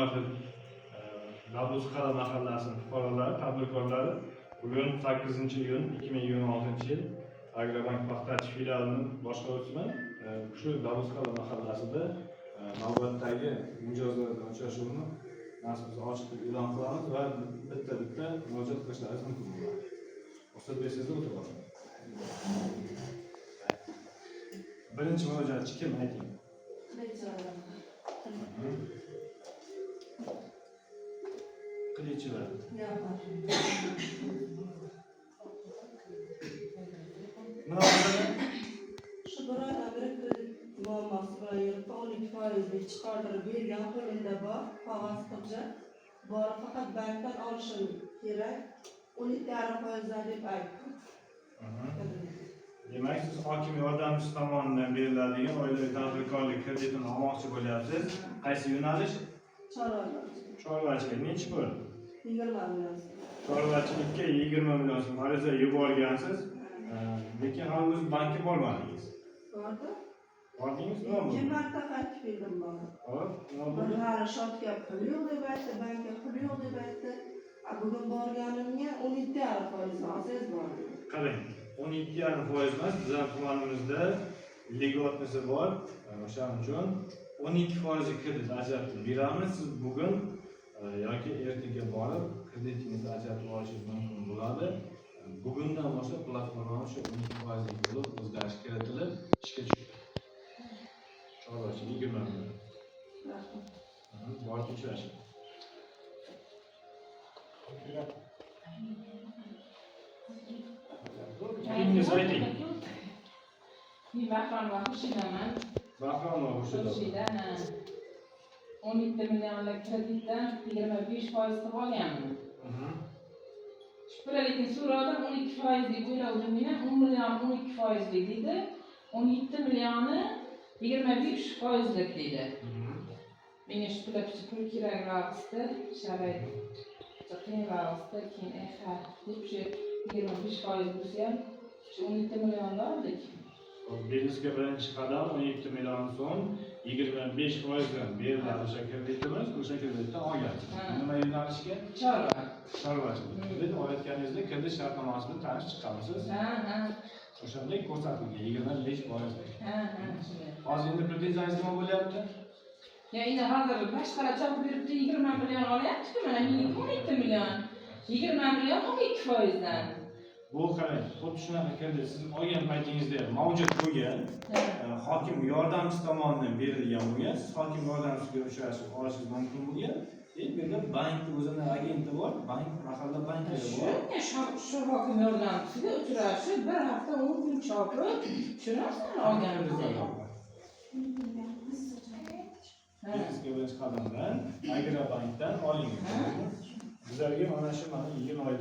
hurmatli Navro'zqal'a mahallasining fuqarolari, tadbirkorlari bugun 8-iyun 2026-yil Agrobank Paxtachi filialining boshqaruvchisiman. Shu Navro'zqal'a mahallasida navbatdagi mijozlardan uchrashuvni nasib ochiq deb e'lon qilamiz va bitta murojaat qilishlaringiz mumkin bo'ladi. Ruxsat bersangizlar o'tirib birinchi murojaatchi kim, ayting? Qilicheva. Shu biron kredit muammosi bilan yuribdi, 12% chiqartirib bergan qo'limda bor, qog'oz hujjat bor, faqat bankdan olishim kerak, 12,5% deb aytdi. Demak, siz hokim yordamchisi tomonidan beriladigan oilaviy tadbirkorlik kreditini olmoqchi bo'lyapsiz. Qaysi yo'nalish? Chorvachilik. Necha pul? 20 million. Chorvachilikka 20 million so'm ariza yuborgansiz, lekin hali bankka bormadingiz. Bordi. Bordingizmi? 2 marta qaytib keldim bana. Hop, nima Bir bo'ldi? hali shotga pul yo'q deb aytdi, bankka pul yo'q deb aytdi. Bugun borganimga 12,5% aziz bor. Qarang, 12,5% emas, bizning tumanimizda ligatnisi bor. O'shaning uchun 12% kredit ajratib beramiz. Siz bugun yoki ertaga borib kreditingizni ajratib olishingiz mumkin bo'ladi. Bugundan boshlab platformamiz shu 12% bo'lib o'zgarish kiritilib ishga tushdi. Chorvachilik 20 million. Rahmat. Borib uchrashing. Kimni ayting? Bahronova Xurshidman. Bahronova Xurshida. 12 millionlik kreditdan 25% qilib olganman. Shu pullar lekin so'radim 12% deb o'ylavdim men, 10 million 12% dedi. 17 millioni 25% dedi. Menga shu pul kerakroqdi, sharoit qiyinroqdi, keyin deb shu 25% bo'lsa ham shu 17 millionni oldik. Biznesga birinchi qadam 17 million so'm 25% dan beriladi o'sha kreditimiz, o'sha kreditdan olgansiz. Nima yo'nalishga? Chorvachilik. Kredit olayotganingizda kredit shartnomasi bilan tanishib chiqamisiz? O'shanda ko'rsatilgan 25%. Hozir endi pretenziyangiz nima bo'lyapti? Ya endi hozir boshqalar chopib beribdi 20 million olyapti-ku, mana meniki 17 million. 20 million 12% dan. Bu qarang, xuddi shunaqa kredit siz olgan paytingizda mavjud bo'lgan, hokim yordamchisi tomonidan berilgan bo'lgan, siz hokim yordamchisiga uchrashib olishingiz mumkin bo'lgan. Bu yerda bankning o'zining agenti bor, bank mahalla banklari bor. Shu hokim yordamchisiga uchrashib, bir hafta 10 kun chopib, shu narsani olganimiz yo'q. Biznesga birinchi qadamdan Agrobankdan olingan. Bizlarga mana shu 20 oydan